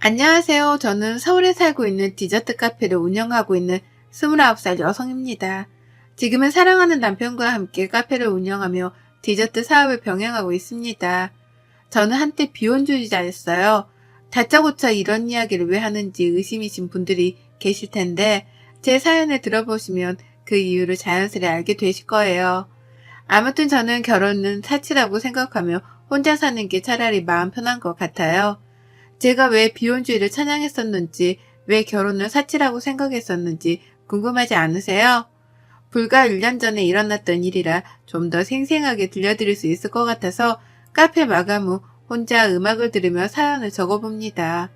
안녕하세요. 저는 서울에 살고 있는 디저트 카페를 운영하고 있는 29살 여성입니다. 지금은 사랑하는 남편과 함께 카페를 운영하며 디저트 사업을 병행하고 있습니다. 저는 한때 비혼주의자였어요. 다짜고짜 이런 이야기를 왜 하는지 의심이신 분들이 계실 텐데 제 사연을 들어보시면 그 이유를 자연스레 알게 되실 거예요. 아무튼 저는 결혼은 사치라고 생각하며 혼자 사는 게 차라리 마음 편한 것 같아요. 제가 왜 비혼주의를 찬양했었는지, 왜 결혼을 사치라고 생각했었는지 궁금하지 않으세요? 불과 1년 전에 일어났던 일이라 좀 더 생생하게 들려드릴 수 있을 것 같아서 카페 마감 후 혼자 음악을 들으며 사연을 적어봅니다.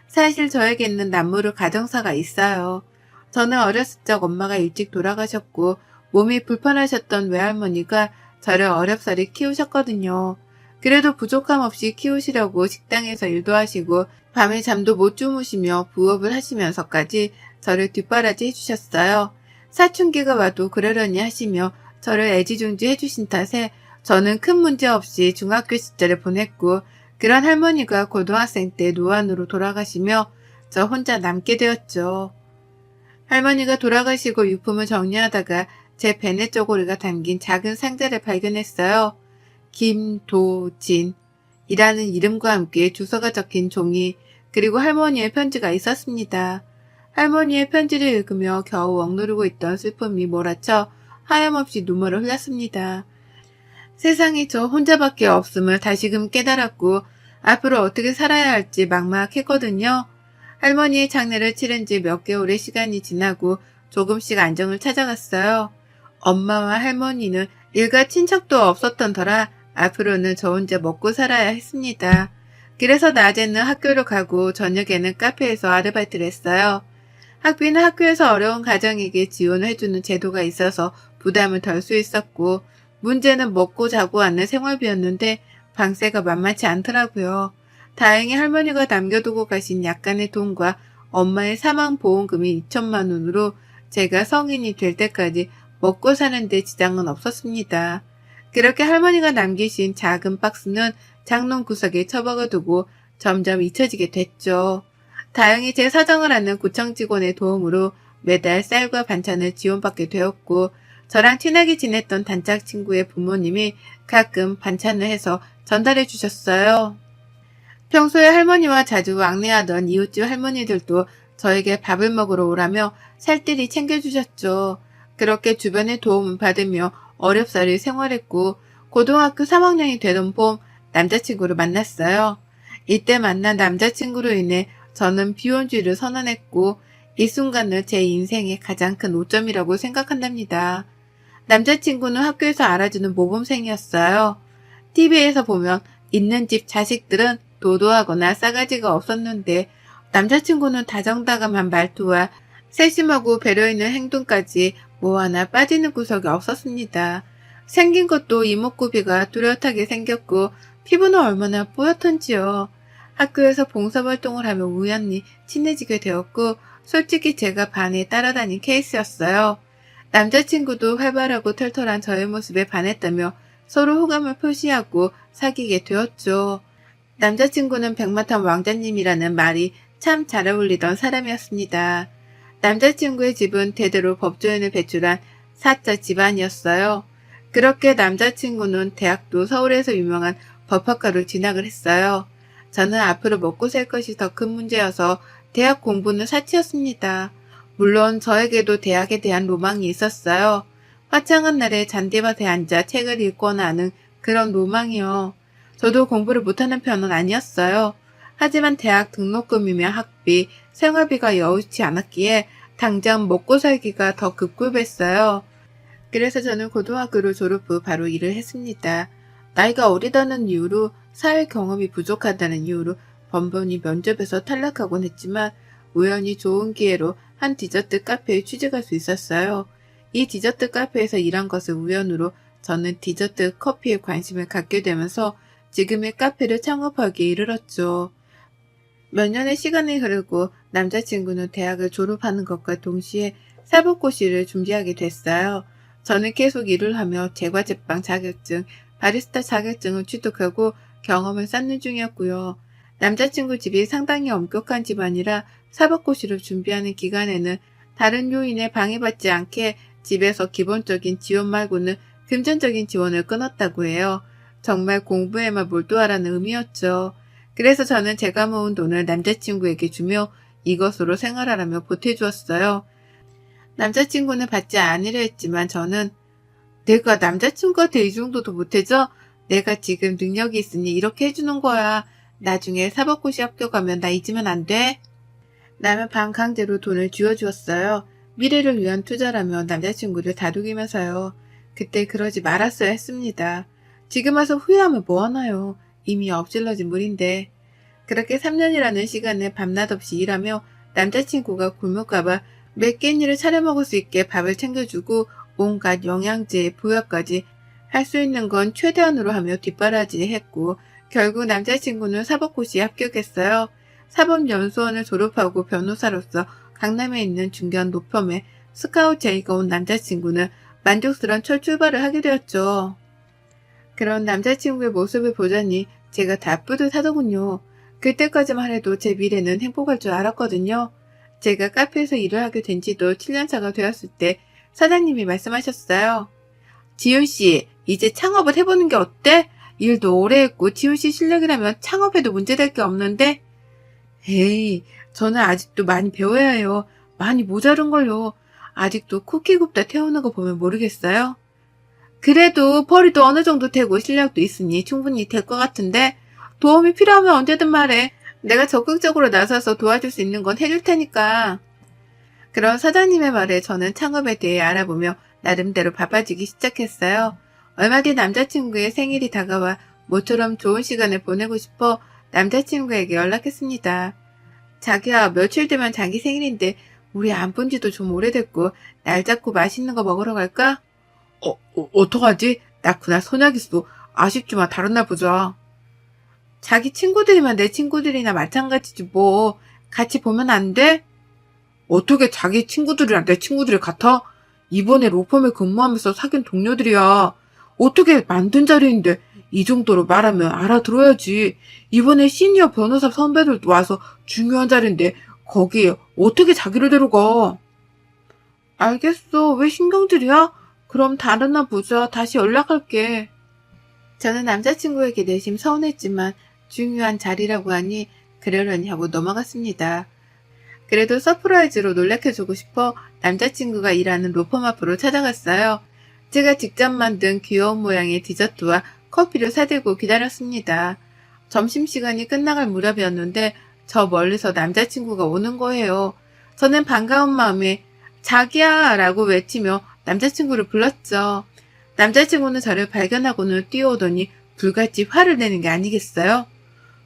사실 저에게는 남모르 가정사가 있어요. 저는 어렸을 적 엄마가 일찍 돌아가셨고 몸이 불편하셨던 외할머니가 저를 어렵사리 키우셨거든요. 그래도 부족함 없이 키우시려고 식당에서 일도 하시고 밤에 잠도 못 주무시며 부업을 하시면서까지 저를 뒷바라지 해주셨어요. 사춘기가 와도 그러려니 하시며 저를 애지중지 해주신 탓에 저는 큰 문제 없이 중학교 시절을 보냈고 그런 할머니가 고등학생 때 노안으로 돌아가시며 저 혼자 남게 되었죠. 할머니가 돌아가시고 유품을 정리하다가 제 베네 쪼고리가 담긴 작은 상자를 발견했어요. 김도진이라는 이름과 함께 주소가 적힌 종이 그리고 할머니의 편지가 있었습니다. 할머니의 편지를 읽으며 겨우 억누르고 있던 슬픔이 몰아쳐 하염없이 눈물을 흘렸습니다. 세상에 저 혼자밖에 없음을 다시금 깨달았고 앞으로 어떻게 살아야 할지 막막했거든요. 할머니의 장례를 치른 지 몇 개월의 시간이 지나고 조금씩 안정을 찾아갔어요. 엄마와 할머니는 일가 친척도 없었던 터라 앞으로는 저 혼자 먹고 살아야 했습니다. 그래서 낮에는 학교를 가고 저녁에는 카페에서 아르바이트를 했어요. 학비는 학교에서 어려운 가정에게 지원을 해주는 제도가 있어서 부담을 덜 수 있었고 문제는 먹고 자고 하는 생활비였는데 방세가 만만치 않더라고요. 다행히 할머니가 남겨두고 가신 약간의 돈과 엄마의 사망보험금이 2천만 원으로 제가 성인이 될 때까지 먹고 사는데 지장은 없었습니다. 그렇게 할머니가 남기신 작은 박스는 장롱 구석에 처박아 두고 점점 잊혀지게 됐죠. 다행히 제 사정을 아는 구청 직원의 도움으로 매달 쌀과 반찬을 지원받게 되었고 저랑 친하게 지냈던 단짝 친구의 부모님이 가끔 반찬을 해서 전달해 주셨어요. 평소에 할머니와 자주 왕래하던 이웃집 할머니들도 저에게 밥을 먹으러 오라며 살뜰히 챙겨주셨죠. 그렇게 주변의 도움을 받으며 어렵사리 생활했고 고등학교 3학년이 되던 봄 남자친구를 만났어요. 이때 만난 남자친구로 인해 저는 비혼주의를 선언했고 이 순간을 제 인생의 가장 큰 오점이라고 생각한답니다. 남자친구는 학교에서 알아주는 모범생이었어요. TV에서 보면 있는 집 자식들은 도도하거나 싸가지가 없었는데 남자친구는 다정다감한 말투와 세심하고 배려 있는 행동까지 뭐 하나 빠지는 구석이 없었습니다. 생긴 것도 이목구비가 뚜렷하게 생겼고 피부는 얼마나 뽀얗던지요. 학교에서 봉사활동을 하며 우연히 친해지게 되었고 솔직히 제가 반에 따라다닌 케이스였어요. 남자친구도 활발하고 털털한 저의 모습에 반했다며 서로 호감을 표시하고 사귀게 되었죠. 남자친구는 백마탄 왕자님이라는 말이 참 잘 어울리던 사람이었습니다. 남자친구의 집은 대대로 법조인을 배출한 사자 집안이었어요. 그렇게 남자친구는 대학도 서울에서 유명한 법학과로 진학을 했어요. 저는 앞으로 먹고 살 것이 더 큰 문제여서 대학 공부는 사치였습니다. 물론 저에게도 대학에 대한 로망이 있었어요. 화창한 날에 잔디밭에 앉아 책을 읽거나 하는 그런 로망이요. 저도 공부를 못하는 편은 아니었어요. 하지만 대학 등록금이며 학비, 생활비가 여의치 않았기에 당장 먹고 살기가 더 급급했어요. 그래서 저는 고등학교를 졸업 후 바로 일을 했습니다. 나이가 어리다는 이유로 사회 경험이 부족하다는 이유로 번번이 면접에서 탈락하곤 했지만 우연히 좋은 기회로 한 디저트 카페에 취직할 수 있었어요. 이 디저트 카페에서 일한 것을 우연으로 저는 디저트 커피에 관심을 갖게 되면서 지금의 카페를 창업하기에 이르렀죠. 몇 년의 시간이 흐르고 남자친구는 대학을 졸업하는 것과 동시에 사법고시를 준비하게 됐어요. 저는 계속 일을 하며 제과제빵 자격증, 바리스타 자격증을 취득하고 경험을 쌓는 중이었고요. 남자친구 집이 상당히 엄격한 집안이라 사법고시를 준비하는 기간에는 다른 요인에 방해받지 않게 집에서 기본적인 지원 말고는 금전적인 지원을 끊었다고 해요. 정말 공부에만 몰두하라는 의미였죠. 그래서 저는 제가 모은 돈을 남자친구에게 주며 이것으로 생활하라며 보태주었어요. 남자친구는 받지 않으려 했지만 저는 내가 남자친구한테 이 정도도 못해줘? 내가 지금 능력이 있으니 이렇게 해주는 거야. 나중에 사법고시 합격하면 나 잊으면 안 돼? 라며 반강제로 돈을 쥐어주었어요. 미래를 위한 투자라며 남자친구를 다독이면서요. 그때 그러지 말았어야 했습니다. 지금 와서 후회하면 뭐하나요? 이미 엎질러진 물인데. 그렇게 3년이라는 시간을 밤낮 없이 일하며 남자친구가 굶을까봐 몇 끼니를 차려 먹을 수 있게 밥을 챙겨주고 온갖 영양제, 보약까지 할 수 있는 건 최대한으로 하며 뒷바라지 했고 결국 남자친구는 사법고시에 합격했어요. 사법연수원을 졸업하고 변호사로서 강남에 있는 중견 노펌에 스카우트 제의가 온 남자친구는 만족스러운 첫 출발을 하게 되었죠. 그런 남자친구의 모습을 보자니 제가 다 뿌듯하더군요. 그때까지만 해도 제 미래는 행복할 줄 알았거든요. 제가 카페에서 일을 하게 된 지도 7년차가 되었을 때 사장님이 말씀하셨어요. 지훈씨, 이제 창업을 해보는 게 어때? 일도 오래 했고 지훈씨 실력이라면 창업해도 문제될 게 없는데? 에이, 저는 아직도 많이 배워야 해요. 많이 모자른걸요. 아직도 쿠키 굽다 태우는 거 보면 모르겠어요? 그래도 벌이도 어느 정도 되고 실력도 있으니 충분히 될 것 같은데 도움이 필요하면 언제든 말해. 내가 적극적으로 나서서 도와줄 수 있는 건 해줄 테니까. 그런 사장님의 말에 저는 창업에 대해 알아보며 나름대로 바빠지기 시작했어요. 얼마 뒤 남자친구의 생일이 다가와 모처럼 좋은 시간을 보내고 싶어 남자친구에게 연락했습니다. 자기야, 며칠 뒤면 자기 생일인데 우리 안 본 지도 좀 오래됐고 날 잡고 맛있는 거 먹으러 갈까? 어떡하지? 나 그날 선약 있어. 아쉽지만 다른 날 보자. 자기 친구들이면 내 친구들이나 마찬가지지 뭐. 같이 보면 안 돼? 어떻게 자기 친구들이랑 내 친구들이 같아? 이번에 로펌에 근무하면서 사귄 동료들이야. 어떻게 만든 자리인데 이 정도로 말하면 알아들어야지. 이번에 시니어 변호사 선배들도 와서 중요한 자리인데 거기에 어떻게 자기를 데려가? 알겠어. 왜 신경질이야? 그럼 다른 날 보자. 다시 연락할게. 저는 남자친구에게 내심 서운했지만 중요한 자리라고 하니 그러려니 하고 넘어갔습니다. 그래도 서프라이즈로 놀래켜주고 싶어 남자친구가 일하는 로펌 앞으로 찾아갔어요. 제가 직접 만든 귀여운 모양의 디저트와 커피를 사들고 기다렸습니다. 점심시간이 끝나갈 무렵이었는데 저 멀리서 남자친구가 오는 거예요. 저는 반가운 마음에 자기야 라고 외치며 남자친구를 불렀죠. 남자친구는 저를 발견하고는 뛰어오더니 불같이 화를 내는 게 아니겠어요?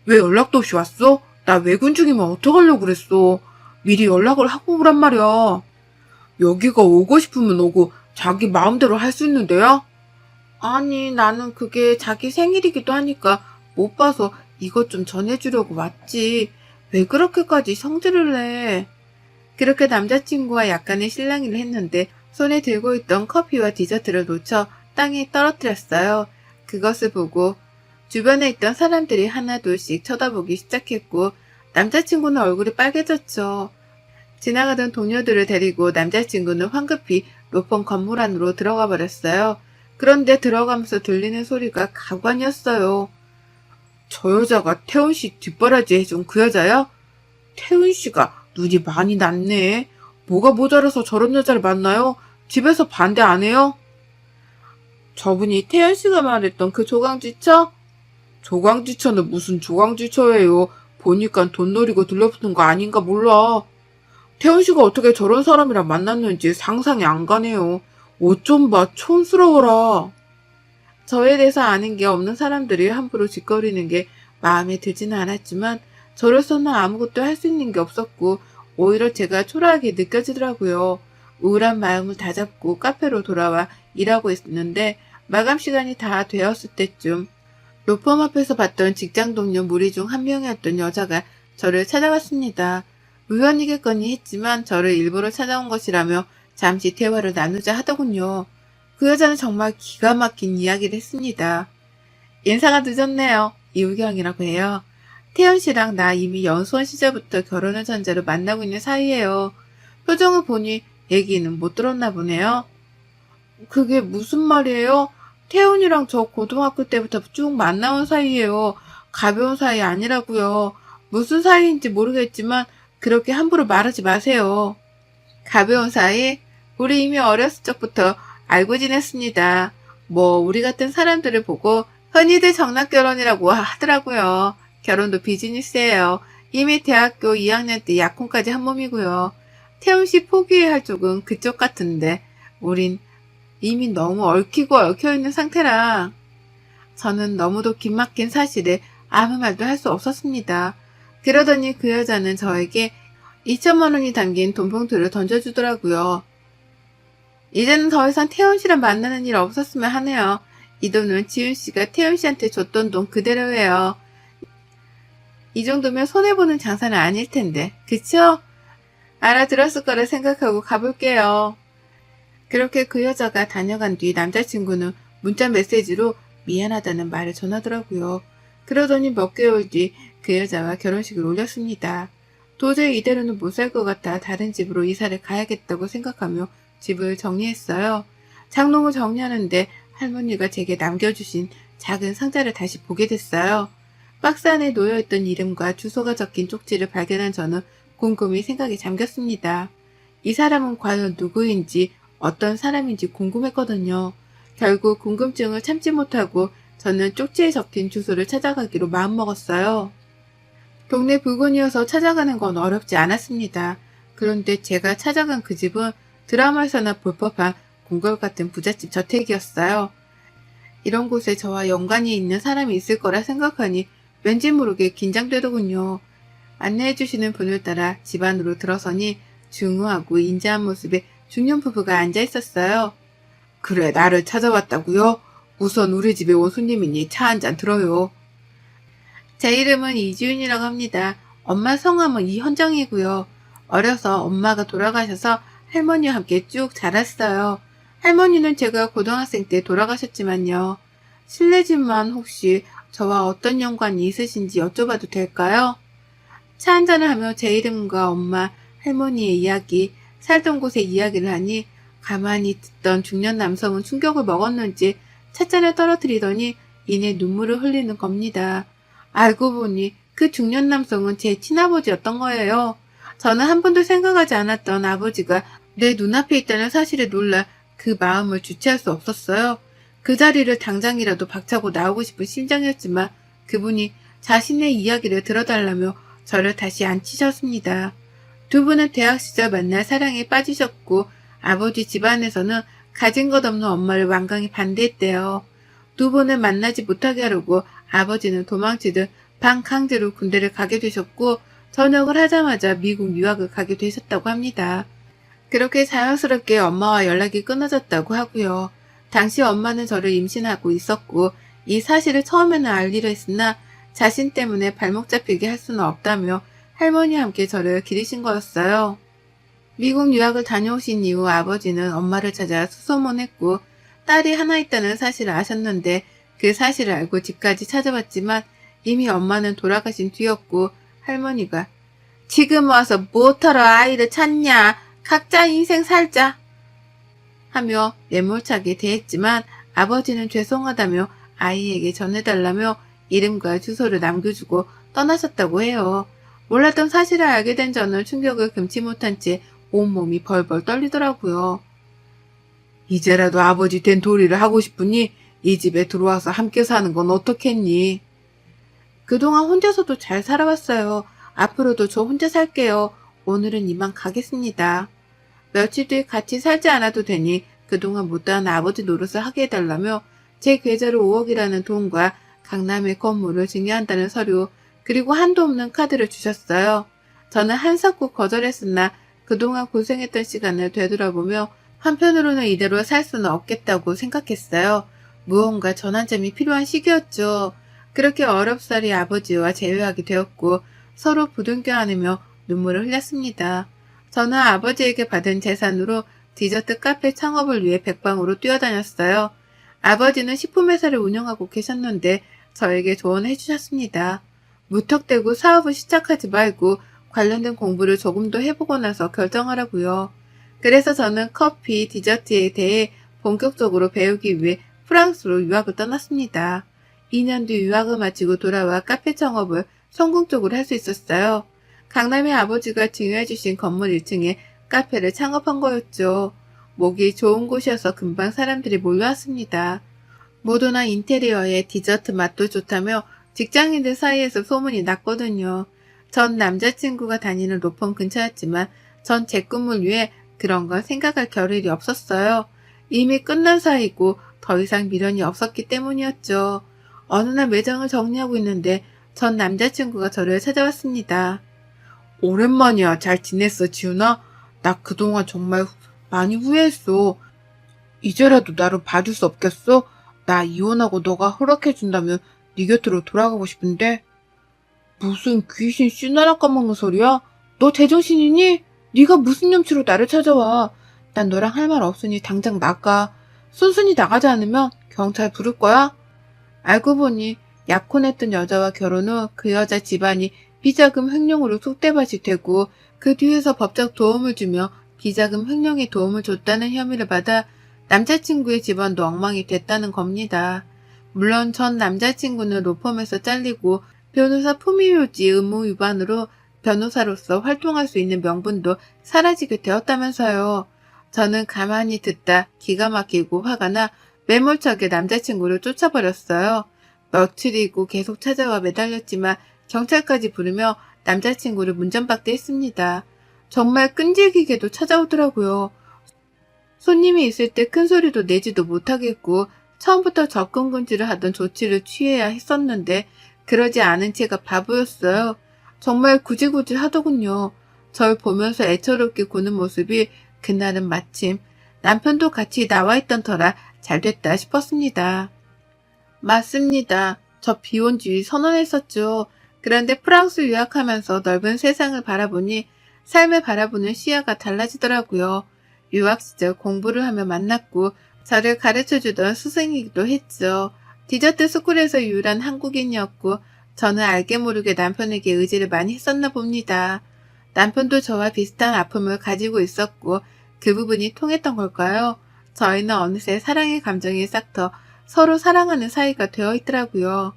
왜 연락도 없이 왔어? 나 외근 중이면 어떡하려고 그랬어. 미리 연락을 하고 오란 말이야. 여기가 오고 싶으면 오고 자기 마음대로 할 수 있는데요? 아니, 나는 그게 자기 생일이기도 하니까 못 봐서 이것 좀 전해주려고 왔지. 왜 그렇게까지 성질을 내? 그렇게 남자친구와 약간의 실랑이를 했는데 손에 들고 있던 커피와 디저트를 놓쳐 땅에 떨어뜨렸어요. 그것을 보고 주변에 있던 사람들이 하나둘씩 쳐다보기 시작했고 남자친구는 얼굴이 빨개졌죠. 지나가던 동료들을 데리고 남자친구는 황급히 로펌 건물 안으로 들어가 버렸어요. 그런데 들어가면서 들리는 소리가 가관이었어요. 저 여자가 태훈 씨 뒷바라지 해준 그 여자야? 태훈 씨가 눈이 많이 났네. 뭐가 모자라서 저런 여자를 만나요? 집에서 반대 안 해요? 저분이 태연 씨가 말했던 그 조강지처? 조강지처는 무슨 조강지처예요. 보니까 돈 노리고 들러붙은 거 아닌가 몰라. 태연 씨가 어떻게 저런 사람이랑 만났는지 상상이 안 가네요. 옷 좀 봐, 촌스러워라. 저에 대해서 아는 게 없는 사람들이 함부로 짓거리는 게 마음에 들지는 않았지만 저로서는 아무것도 할 수 있는 게 없었고 오히려 제가 초라하게 느껴지더라고요. 우울한 마음을 다잡고 카페로 돌아와 일하고 있는데 마감 시간이 다 되었을 때쯤 로펌 앞에서 봤던 직장 동료 무리 중 한 명이었던 여자가 저를 찾아왔습니다. 우연이겠거니 했지만 저를 일부러 찾아온 것이라며 잠시 대화를 나누자 하더군요. 그 여자는 정말 기가 막힌 이야기를 했습니다. 인사가 늦었네요. 이우경이라고 해요. 태연 씨랑 나 이미 연수원 시절부터 결혼을 전제로 만나고 있는 사이예요. 표정을 보니 얘기는 못 들었나 보네요. 그게 무슨 말이에요? 태훈이랑 저 고등학교 때부터 쭉 만나온 사이예요. 가벼운 사이 아니라고요. 무슨 사이인지 모르겠지만 그렇게 함부로 말하지 마세요. 가벼운 사이? 우리 이미 어렸을 적부터 알고 지냈습니다. 뭐 우리 같은 사람들을 보고 흔히들 정락결혼이라고 하더라고요. 결혼도 비즈니스예요. 이미 대학교 2학년 때 약혼까지 한 몸이고요. 태훈 씨 포기해야 할 쪽은 그쪽 같은데 우린 이미 너무 얽히고 얽혀있는 상태라 저는 너무도 긴막힌 사실에 아무 말도 할 수 없었습니다. 그러더니 그 여자는 저에게 2천만 원이 담긴 돈봉투를 던져주더라고요. 이제는 더 이상 태훈 씨랑 만나는 일 없었으면 하네요. 이 돈은 지훈 씨가 태훈 씨한테 줬던 돈 그대로예요. 이 정도면 손해보는 장사는 아닐 텐데, 그쵸? 알아들었을 거라 생각하고 가볼게요. 그렇게 그 여자가 다녀간 뒤 남자친구는 문자 메시지로 미안하다는 말을 전하더라고요. 그러더니 몇 개월 뒤 그 여자와 결혼식을 올렸습니다. 도저히 이대로는 못 살 것 같아 다른 집으로 이사를 가야겠다고 생각하며 집을 정리했어요. 장롱을 정리하는데 할머니가 제게 남겨주신 작은 상자를 다시 보게 됐어요. 박스 안에 놓여있던 이름과 주소가 적힌 쪽지를 발견한 저는 곰곰이 생각에 잠겼습니다. 이 사람은 과연 누구인지 어떤 사람인지 궁금했거든요. 결국 궁금증을 참지 못하고 저는 쪽지에 적힌 주소를 찾아가기로 마음먹었어요. 동네 부근이어서 찾아가는 건 어렵지 않았습니다. 그런데 제가 찾아간 그 집은 드라마에서나 볼 법한 궁궐 같은 부잣집 저택이었어요. 이런 곳에 저와 연관이 있는 사람이 있을 거라 생각하니 왠지 모르게 긴장되더군요. 안내해주시는 분을 따라 집 안으로 들어서니 중후하고 인자한 모습의 중년 부부가 앉아 있었어요. 그래, 나를 찾아왔다고요? 우선 우리 집에 온 손님이니 차 한 잔 들어요. 제 이름은 이지윤이라고 합니다. 엄마 성함은 이현정이고요. 어려서 엄마가 돌아가셔서 할머니와 함께 쭉 자랐어요. 할머니는 제가 고등학생 때 돌아가셨지만요. 실례지만 혹시 저와 어떤 연관이 있으신지 여쭤봐도 될까요? 차 한잔을 하며 제 이름과 엄마, 할머니의 이야기, 살던 곳의 이야기를 하니 가만히 듣던 중년 남성은 충격을 먹었는지 찻잔을 떨어뜨리더니 이내 눈물을 흘리는 겁니다. 알고 보니 그 중년 남성은 제 친아버지였던 거예요. 저는 한 번도 생각하지 않았던 아버지가 내 눈앞에 있다는 사실에 놀라 그 마음을 주체할 수 없었어요. 그 자리를 당장이라도 박차고 나오고 싶은 심정이었지만 그분이 자신의 이야기를 들어달라며 저를 다시 앉히셨습니다. 두 분은 대학 시절 만날 사랑에 빠지셨고 아버지 집안에서는 가진 것 없는 엄마를 완강히 반대했대요. 두 분을 만나지 못하게 하려고 아버지는 도망치듯 반강제로 군대를 가게 되셨고 전역을 하자마자 미국 유학을 가게 되셨다고 합니다. 그렇게 자연스럽게 엄마와 연락이 끊어졌다고 하고요. 당시 엄마는 저를 임신하고 있었고 이 사실을 처음에는 알리려 했으나 자신 때문에 발목 잡히게 할 수는 없다며 할머니와 함께 저를 기르신 거였어요. 미국 유학을 다녀오신 이후 아버지는 엄마를 찾아 수소문했고 딸이 하나 있다는 사실을 아셨는데 그 사실을 알고 집까지 찾아왔지만 이미 엄마는 돌아가신 뒤였고 할머니가 지금 와서 뭐하러 아이를 찾냐 각자 인생 살자 하며 매몰차게 대했지만 아버지는 죄송하다며 아이에게 전해달라며 이름과 주소를 남겨주고 떠나셨다고 해요. 몰랐던 사실을 알게 된 저는 충격을 금치 못한 채 온몸이 벌벌 떨리더라고요. 이제라도 아버지 된 도리를 하고 싶으니 이 집에 들어와서 함께 사는 건 어떻겠니? 그동안 혼자서도 잘 살아왔어요. 앞으로도 저 혼자 살게요. 오늘은 이만 가겠습니다. 며칠 뒤 같이 살지 않아도 되니 그동안 못다한 아버지 노릇을 하게 해달라며 제 계좌로 5억이라는 돈과 강남의 건물을 증여한다는 서류 그리고 한도 없는 카드를 주셨어요. 저는 한사코 거절했으나 그동안 고생했던 시간을 되돌아보며 한편으로는 이대로 살 수는 없겠다고 생각했어요. 무언가 전환점이 필요한 시기였죠. 그렇게 어렵사리 아버지와 재회하게 되었고 서로 부둥켜 안으며 눈물을 흘렸습니다. 저는 아버지에게 받은 재산으로 디저트 카페 창업을 위해 백방으로 뛰어다녔어요. 아버지는 식품회사를 운영하고 계셨는데 저에게 조언해 주셨습니다. 무턱대고 사업을 시작하지 말고 관련된 공부를 조금 더 해보고 나서 결정하라고요. 그래서 저는 커피, 디저트에 대해 본격적으로 배우기 위해 프랑스로 유학을 떠났습니다. 2년 뒤 유학을 마치고 돌아와 카페 창업을 성공적으로 할 수 있었어요. 강남의 아버지가 증여해주신 건물 1층에 카페를 창업한 거였죠. 목이 좋은 곳이어서 금방 사람들이 몰려왔습니다. 모도나 인테리어에 디저트 맛도 좋다며 직장인들 사이에서 소문이 났거든요. 전 남자친구가 다니는 로펌 근처였지만 전 제 꿈을 위해 그런 걸 생각할 겨를이 없었어요. 이미 끝난 사이고 더 이상 미련이 없었기 때문이었죠. 어느 날 매장을 정리하고 있는데 전 남자친구가 저를 찾아왔습니다. 오랜만이야. 잘 지냈어, 지훈아? 나 그동안 정말 많이 후회했어. 이제라도 나를 봐줄 수 없겠어? 나 이혼하고 너가 허락해준다면 네 곁으로 돌아가고 싶은데. 무슨 귀신 씨나라 까먹는 소리야? 너 제정신이니? 네가 무슨 염치로 나를 찾아와. 난 너랑 할 말 없으니 당장 나가. 순순히 나가지 않으면 경찰 부를 거야? 알고 보니 약혼했던 여자와 결혼 후 그 여자 집안이 비자금 횡령으로 쑥대밭이 되고 그 뒤에서 법적 도움을 주며 비자금 횡령에 도움을 줬다는 혐의를 받아 남자친구의 집안도 엉망이 됐다는 겁니다. 물론 전 남자친구는 로펌에서 잘리고 변호사 품위유지 의무 위반으로 변호사로서 활동할 수 있는 명분도 사라지게 되었다면서요. 저는 가만히 듣다 기가 막히고 화가 나 매몰차게 남자친구를 쫓아버렸어요. 며칠이고 계속 찾아와 매달렸지만 경찰까지 부르며 남자친구를 문전박대 했습니다. 정말 끈질기게도 찾아오더라고요. 손님이 있을 때 큰 소리도 내지도 못하겠고 처음부터 접근 금지를 하던 조치를 취해야 했었는데 그러지 않은 채가 바보였어요. 정말 구질구질 하더군요. 절 보면서 애처롭게 구는 모습이 그날은 마침 남편도 같이 나와 있던 터라 잘됐다 싶었습니다. 맞습니다. 저 비혼주의 선언했었죠. 그런데 프랑스 유학하면서 넓은 세상을 바라보니 삶을 바라보는 시야가 달라지더라고요. 유학 시절 공부를 하며 만났고 저를 가르쳐주던 스승이기도 했죠. 디저트 스쿨에서 유일한 한국인이었고 저는 알게 모르게 남편에게 의지를 많이 했었나 봅니다. 남편도 저와 비슷한 아픔을 가지고 있었고 그 부분이 통했던 걸까요? 저희는 어느새 사랑의 감정이 싹터 서로 사랑하는 사이가 되어 있더라고요.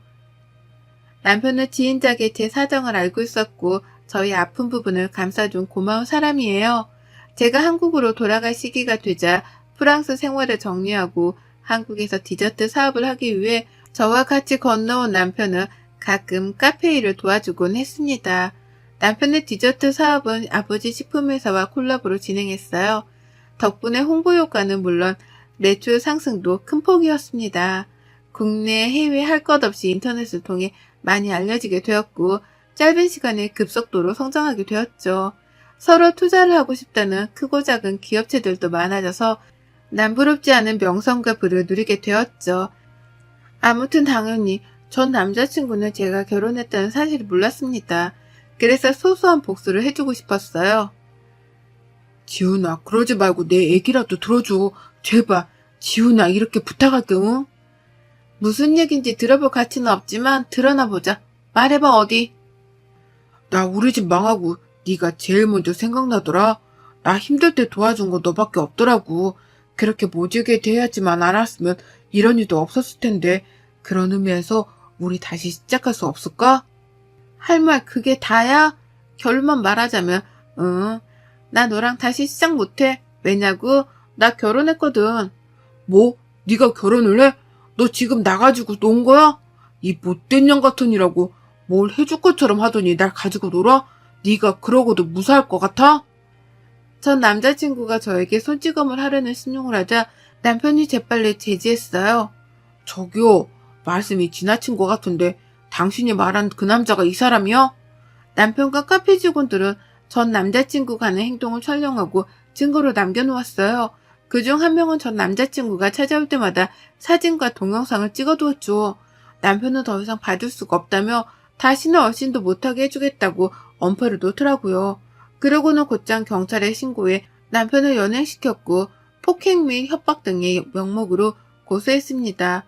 남편은 지인작에 제 사정을 알고 있었고 저희 아픈 부분을 감싸준 고마운 사람이에요. 제가 한국으로 돌아갈 시기가 되자 프랑스 생활을 정리하고 한국에서 디저트 사업을 하기 위해 저와 같이 건너온 남편은 가끔 카페 일을 도와주곤 했습니다. 남편의 디저트 사업은 아버지 식품회사와 콜라보로 진행했어요. 덕분에 홍보 효과는 물론 매출 상승도 큰 폭이었습니다. 국내 해외 할 것 없이 인터넷을 통해 많이 알려지게 되었고 짧은 시간에 급속도로 성장하게 되었죠. 서로 투자를 하고 싶다는 크고 작은 기업체들도 많아져서 남부럽지 않은 명성과 부를 누리게 되었죠. 아무튼 당연히 전 남자친구는 제가 결혼했다는 사실을 몰랐습니다. 그래서 소소한 복수를 해주고 싶었어요. 지훈아, 그러지 말고 내 얘기라도 들어줘. 제발, 지훈아, 이렇게 부탁할게, 응? 무슨 얘긴지 들어볼 가치는 없지만 드러나 보자. 말해봐, 어디? 나 우리 집 망하고 네가 제일 먼저 생각나더라. 나 힘들 때 도와준 거 너밖에 없더라고. 그렇게 모질게 대하지만 않았으면 이런 일도 없었을 텐데 그런 의미에서 우리 다시 시작할 수 없을까? 할 말 그게 다야? 결론만 말하자면 응, 나 너랑 다시 시작 못해. 왜냐고? 나 결혼했거든. 뭐? 네가 결혼을 해? 너 지금 나가지고 논 거야? 이 못된 년 같으니라고 뭘 해줄 것처럼 하더니 날 가지고 놀아? 네가 그러고도 무사할 것 같아? 전 남자친구가 저에게 손찌검을 하려는 신용을 하자 남편이 재빨리 제지했어요. 저기요, 말씀이 지나친 것 같은데 당신이 말한 그 남자가 이 사람이야? 남편과 카페 직원들은 전 남자친구가 하는 행동을 촬영하고 증거로 남겨놓았어요. 그중 한 명은 전 남자친구가 찾아올 때마다 사진과 동영상을 찍어두었죠. 남편은 더 이상 봐줄 수가 없다며 다시는 얼씬도 못하게 해주겠다고 엄포를 놓더라고요. 그러고는 곧장 경찰에 신고해 남편을 연행시켰고 폭행 및 협박 등의 명목으로 고소했습니다.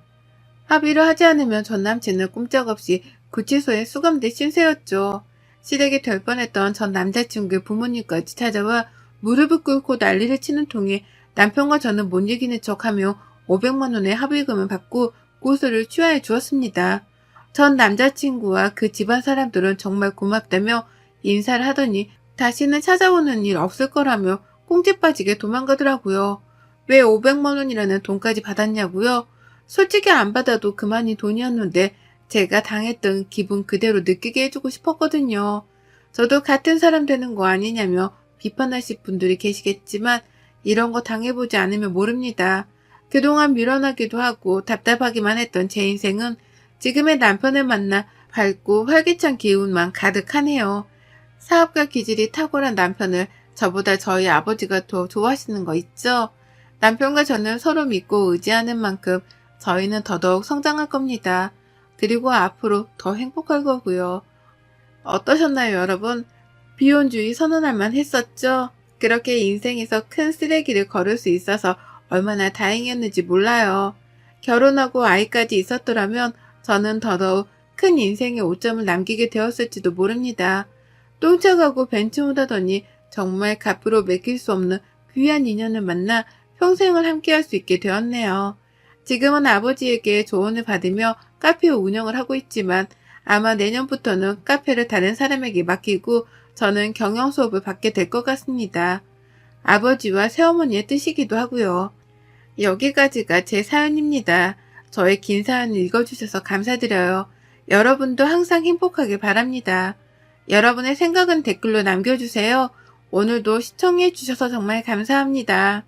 합의를 하지 않으면 전 남친은 꼼짝없이 구치소에 수감된 신세였죠. 시댁이 될 뻔했던 전 남자친구의 부모님까지 찾아와 무릎을 꿇고 난리를 치는 통에 남편과 저는 못 이기는 척하며 500만 원의 합의금을 받고 고소를 취하해 주었습니다. 전 남자친구와 그 집안 사람들은 정말 고맙다며 인사를 하더니 다시는 찾아오는 일 없을 거라며 꽁지 빠지게 도망가더라고요. 왜 500만 원이라는 돈까지 받았냐고요? 솔직히 안 받아도 그만인 돈이었는데 제가 당했던 기분 그대로 느끼게 해주고 싶었거든요. 저도 같은 사람 되는 거 아니냐며 비판하실 분들이 계시겠지만 이런 거 당해보지 않으면 모릅니다. 그동안 밀어나기도 하고 답답하기만 했던 제 인생은 지금의 남편을 만나 밝고 활기찬 기운만 가득하네요. 사업가 기질이 탁월한 남편을 저보다 저희 아버지가 더 좋아하시는 거 있죠? 남편과 저는 서로 믿고 의지하는 만큼 저희는 더더욱 성장할 겁니다. 그리고 앞으로 더 행복할 거고요. 어떠셨나요, 여러분? 비혼주의 선언할 만 했었죠? 그렇게 인생에서 큰 쓰레기를 걸을 수 있어서 얼마나 다행이었는지 몰라요. 결혼하고 아이까지 있었더라면 저는 더더욱 큰 인생의 오점을 남기게 되었을지도 모릅니다. 똥차가고 벤츠못하더니 정말 값으로 맡길 수 없는 귀한 인연을 만나 평생을 함께할 수 있게 되었네요. 지금은 아버지에게 조언을 받으며 카페 운영을 하고 있지만 아마 내년부터는 카페를 다른 사람에게 맡기고 저는 경영 수업을 받게 될 것 같습니다. 아버지와 새어머니의 뜻이기도 하고요. 여기까지가 제 사연입니다. 저의 긴 사연을 읽어주셔서 감사드려요. 여러분도 항상 행복하길 바랍니다. 여러분의 생각은 댓글로 남겨주세요. 오늘도 시청해주셔서 정말 감사합니다.